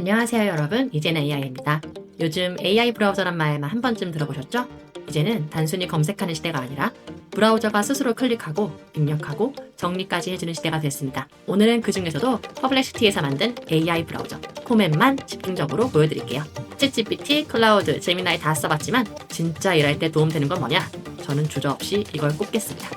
안녕하세요 여러분, 이제는 AI입니다. 요즘 AI 브라우저란 말만 한 번쯤 들어보셨죠? 이제는 단순히 검색하는 시대가 아니라 브라우저가 스스로 클릭하고 입력하고 정리까지 해주는 시대가 됐습니다. 오늘은 그 중에서도 퍼블렉시티에서 만든 AI 브라우저 코맨만 집중적으로 보여드릴게요. 챗GPT, 클라우드, 제미나이 다 써봤지만 진짜 일할 때 도움되는 건 뭐냐? 저는 주저없이 이걸 꼽겠습니다.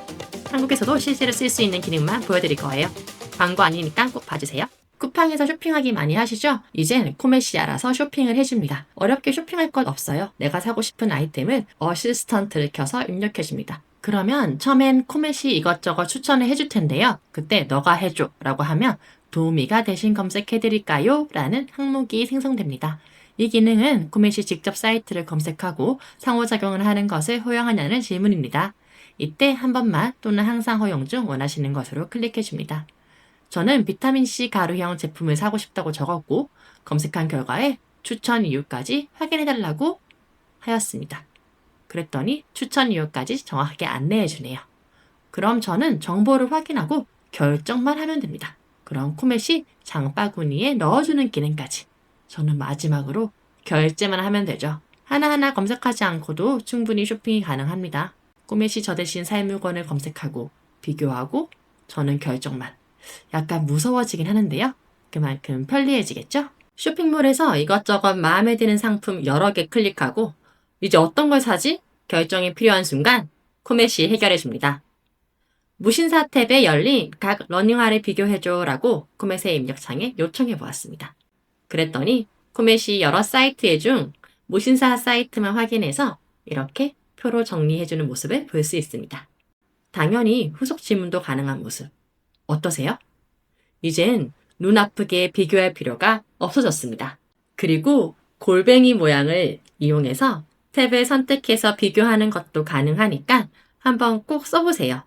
한국에서도 실제로 쓸 수 있는 기능만 보여드릴 거예요. 광고 아니니까 꼭 봐주세요. 쿠팡에서 쇼핑하기 많이 하시죠? 이젠 코메시 알아서 쇼핑을 해줍니다. 어렵게 쇼핑할 것 없어요. 내가 사고 싶은 아이템을 어시스턴트를 켜서 입력해줍니다. 그러면 처음엔 코메시 이것저것 추천을 해줄 텐데요. 그때 너가 해줘 라고 하면 도우미가 대신 검색해드릴까요? 라는 항목이 생성됩니다. 이 기능은 코메시 직접 사이트를 검색하고 상호작용을 하는 것을 허용하냐는 질문입니다. 이때 한 번만 또는 항상 허용 중 원하시는 것으로 클릭해줍니다. 저는 비타민C 가루형 제품을 사고 싶다고 적었고 검색한 결과에 추천 이유까지 확인해달라고 하였습니다. 그랬더니 추천 이유까지 정확하게 안내해주네요. 그럼 저는 정보를 확인하고 결정만 하면 됩니다. 그럼 코멧이 장바구니에 넣어주는 기능까지. 저는 마지막으로 결제만 하면 되죠. 하나하나 검색하지 않고도 충분히 쇼핑이 가능합니다. 코멧이 저 대신 살 물건을 검색하고 비교하고 저는 결정만. 약간 무서워지긴 하는데요. 그만큼 편리해지겠죠? 쇼핑몰에서 이것저것 마음에 드는 상품 여러 개 클릭하고 이제 어떤 걸 사지? 결정이 필요한 순간 코멧이 해결해줍니다. 무신사 탭에 열린 각 러닝화를 비교해줘 라고 코멧의 입력창에 요청해보았습니다. 그랬더니 코멧이 여러 사이트의 중 무신사 사이트만 확인해서 이렇게 표로 정리해주는 모습을 볼 수 있습니다. 당연히 후속 질문도 가능한 모습. 어떠세요? 이젠 눈 아프게 비교할 필요가 없어졌습니다. 그리고 골뱅이 모양을 이용해서 탭을 선택해서 비교하는 것도 가능하니까 한번 꼭 써보세요.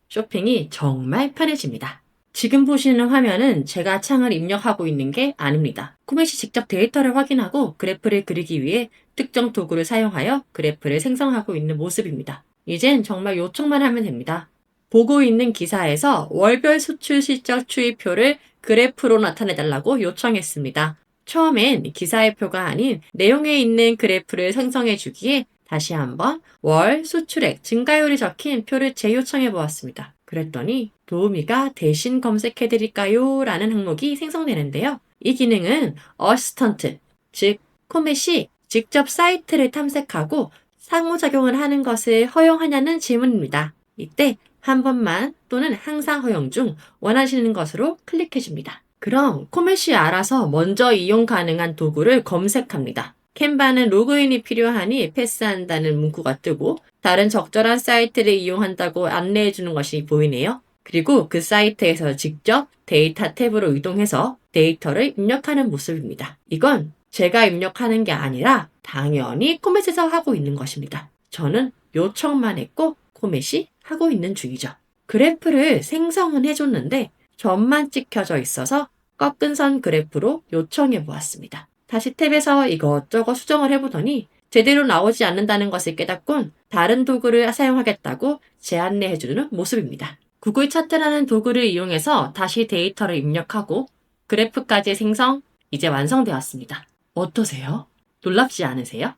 쇼핑이 정말 편해집니다. 지금 보시는 화면은 제가 창을 입력하고 있는 게 아닙니다. 코멧이 직접 데이터를 확인하고 그래프를 그리기 위해 특정 도구를 사용하여 그래프를 생성하고 있는 모습입니다. 이젠 정말 요청만 하면 됩니다. 보고 있는 기사에서 월별 수출 실적 추이표를 그래프로 나타내달라고 요청했습니다. 처음엔 기사의 표가 아닌 내용에 있는 그래프를 생성해 주기에 다시 한번 월 수출액 증가율이 적힌 표를 재요청해 보았습니다. 그랬더니 도우미가 대신 검색해 드릴까요? 라는 항목이 생성되는데요. 이 기능은 어시스턴트, 즉 코멧이 직접 사이트를 탐색하고 상호작용을 하는 것을 허용하냐는 질문입니다. 이때 한 번만 또는 항상 허용 중 원하시는 것으로 클릭해줍니다. 그럼 코멧이 알아서 먼저 이용 가능한 도구를 검색합니다. 캔바는 로그인이 필요하니 패스한다는 문구가 뜨고 다른 적절한 사이트를 이용한다고 안내해주는 것이 보이네요. 그리고 그 사이트에서 직접 데이터 탭으로 이동해서 데이터를 입력하는 모습입니다. 이건 제가 입력하는 게 아니라 당연히 코멧에서 하고 있는 것입니다. 저는 요청만 했고 코멧이 하고 있는 중이죠. 그래프를 생성은 해줬는데 점만 찍혀져 있어서 꺾은 선 그래프로 요청해 보았습니다. 다시 탭에서 이것저것 수정을 해보더니 제대로 나오지 않는다는 것을 깨닫곤 다른 도구를 사용하겠다고 재안내해주는 모습입니다. 구글 차트라는 도구를 이용해서 다시 데이터를 입력하고 그래프까지 생성, 이제 완성되었습니다. 어떠세요? 놀랍지 않으세요?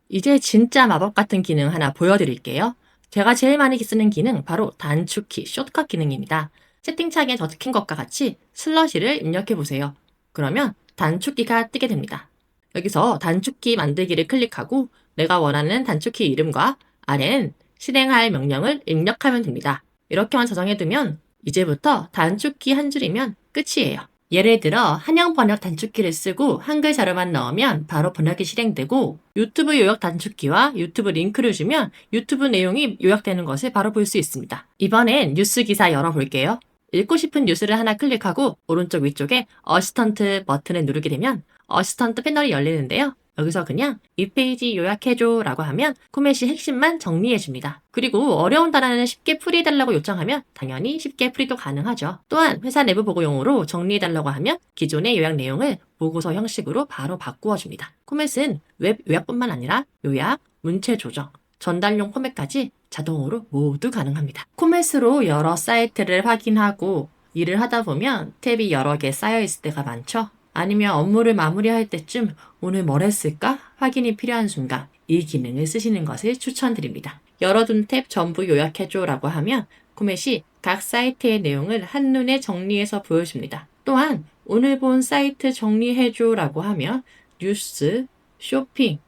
이제 진짜 마법 같은 기능 하나 보여드릴게요. 제가 제일 많이 쓰는 기능 바로 단축키, 숏컷 기능입니다. 채팅창에 저 적힌 것과 같이 슬러시를 입력해보세요. 그러면 단축키가 뜨게 됩니다. 여기서 단축키 만들기를 클릭하고 내가 원하는 단축키 이름과 아래는 실행할 명령을 입력하면 됩니다. 이렇게만 저장해두면 이제부터 단축키 한 줄이면 끝이에요. 예를 들어 한영 번역 단축키를 쓰고 한글 자료만 넣으면 바로 번역이 실행되고 유튜브 요약 단축키와 유튜브 링크를 주면 유튜브 내용이 요약되는 것을 바로 볼 수 있습니다. 이번엔 뉴스 기사 열어볼게요. 읽고 싶은 뉴스를 하나 클릭하고 오른쪽 위쪽에 어시스턴트 버튼을 누르게 되면 어시스턴트 패널이 열리는데요. 여기서 그냥 이 페이지 요약해줘 라고 하면 코멧이 핵심만 정리해줍니다. 그리고 어려운 단어는 쉽게 풀이해달라고 요청하면 당연히 쉽게 풀이도 가능하죠. 또한 회사 내부 보고용으로 정리해달라고 하면 기존의 요약 내용을 보고서 형식으로 바로 바꾸어줍니다. 코멧은 웹 요약뿐만 아니라 요약, 문체 조정, 전달용 포맷까지 자동으로 모두 가능합니다. 코멧으로 여러 사이트를 확인하고 일을 하다 보면 탭이 여러 개 쌓여있을 때가 많죠. 아니면 업무를 마무리할 때쯤 오늘 뭘 했을까 확인이 필요한 순간 이 기능을 쓰시는 것을 추천드립니다. 열어둔 탭 전부 요약해줘라고 하면 코멧이 각 사이트의 내용을 한눈에 정리해서 보여줍니다. 또한 오늘 본 사이트 정리해줘라고 하면 뉴스, 쇼핑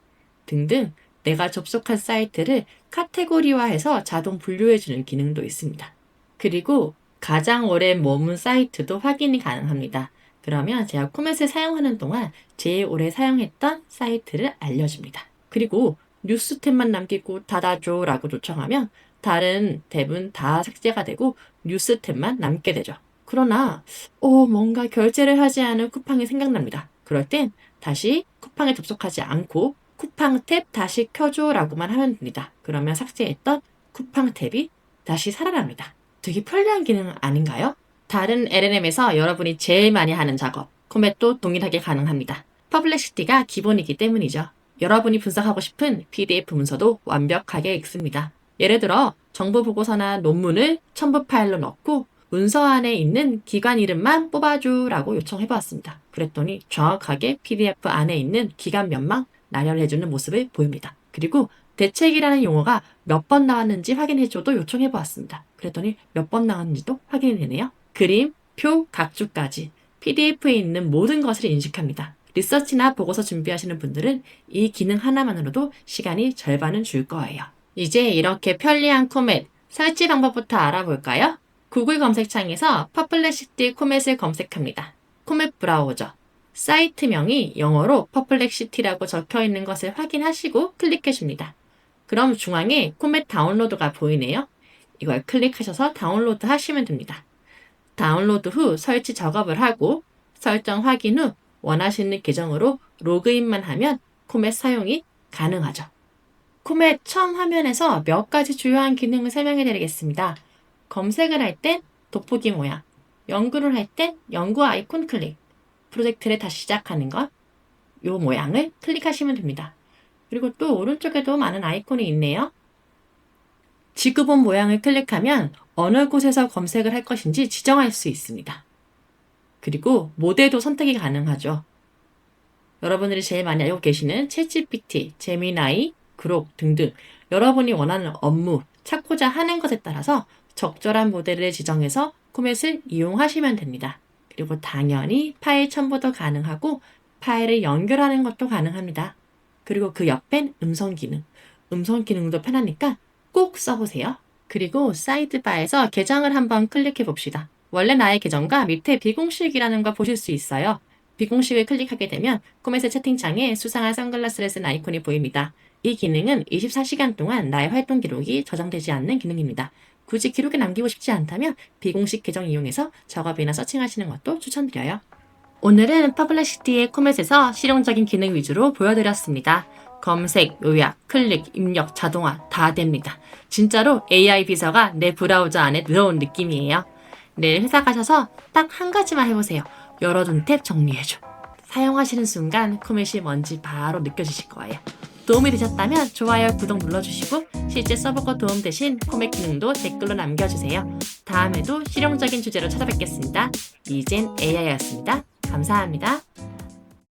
등등 내가 접속한 사이트를 카테고리화해서 자동 분류해주는 기능도 있습니다. 그리고 가장 오래 머문 사이트도 확인이 가능합니다. 그러면 제가 코멧을 사용하는 동안 제일 오래 사용했던 사이트를 알려줍니다. 그리고 뉴스 탭만 남기고 닫아줘 라고 요청하면 다른 탭은 다 삭제가 되고 뉴스 탭만 남게 되죠. 그러나 뭔가 결제를 하지 않은 쿠팡이 생각납니다. 그럴 땐 다시 쿠팡에 접속하지 않고 쿠팡 탭 다시 켜줘 라고만 하면 됩니다. 그러면 삭제했던 쿠팡 탭이 다시 살아납니다. 되게 편리한 기능 아닌가요? 다른 LLM에서 여러분이 제일 많이 하는 작업, 코멧도 동일하게 가능합니다. 퍼플렉시티가 기본이기 때문이죠. 여러분이 분석하고 싶은 PDF 문서도 완벽하게 읽습니다. 예를 들어 정보 보고서나 논문을 첨부 파일로 넣고 문서 안에 있는 기관 이름만 뽑아주라고 요청해보았습니다. 그랬더니 정확하게 PDF 안에 있는 기관명만 나열해주는 모습을 보입니다. 그리고 대책이라는 용어가 몇 번 나왔는지 확인해줘도 요청해보았습니다. 그랬더니 몇 번 나왔는지도 확인이 되네요. 그림, 표, 각주까지 PDF에 있는 모든 것을 인식합니다. 리서치나 보고서 준비하시는 분들은 이 기능 하나만으로도 시간이 절반은 줄 거예요. 이제 이렇게 편리한 코멧, 설치 방법부터 알아볼까요? 구글 검색창에서 퍼플렉시티 코멧을 검색합니다. 코멧 브라우저, 사이트명이 영어로 퍼플렉시티라고 적혀있는 것을 확인하시고 클릭해줍니다. 그럼 중앙에 코멧 다운로드가 보이네요. 이걸 클릭하셔서 다운로드 하시면 됩니다. 다운로드 후 설치 작업을 하고 설정 확인 후 원하시는 계정으로 로그인만 하면 코멧 사용이 가능하죠. 코멧 처음 화면에서 몇 가지 주요한 기능을 설명해 드리겠습니다. 검색을 할 땐 돋보기 모양, 연구를 할 땐 연구 아이콘 클릭, 프로젝트를 다시 시작하는 것, 이 모양을 클릭하시면 됩니다. 그리고 또 오른쪽에도 많은 아이콘이 있네요. 지구본 모양을 클릭하면 어느 곳에서 검색을 할 것인지 지정할 수 있습니다. 그리고 모델도 선택이 가능하죠. 여러분들이 제일 많이 알고 계시는 챗GPT, 제미나이, 그록 등등 여러분이 원하는 업무, 찾고자 하는 것에 따라서 적절한 모델을 지정해서 코멧을 이용하시면 됩니다. 그리고 당연히 파일 첨부도 가능하고 파일을 연결하는 것도 가능합니다. 그리고 그 옆엔 음성 기능도 편하니까 꼭 써보세요. 그리고 사이드바에서 계정을 한번 클릭해 봅시다. 원래 나의 계정과 밑에 비공식이라는 거 보실 수 있어요. 비공식을 클릭하게 되면 코멧의 채팅창에 수상한 선글라스를 쓴 아이콘이 보입니다. 이 기능은 24시간 동안 나의 활동 기록이 저장되지 않는 기능입니다. 굳이 기록에 남기고 싶지 않다면 비공식 계정 이용해서 작업이나 서칭하시는 것도 추천드려요. 오늘은 퍼플렉시티의 코멧에서 실용적인 기능 위주로 보여드렸습니다. 검색, 요약, 클릭, 입력, 자동화 다 됩니다. 진짜로 AI 비서가 내 브라우저 안에 들어온 느낌이에요. 내일 회사 가셔서 딱 한 가지만 해보세요. 열어둔 탭 정리해줘. 사용하시는 순간 코멧이 뭔지 바로 느껴지실 거예요. 도움이 되셨다면 좋아요, 구독 눌러주시고 실제 써보고 도움되신 코멧 기능도 댓글로 남겨주세요. 다음에도 실용적인 주제로 찾아뵙겠습니다. 이젠 AI였습니다. 감사합니다.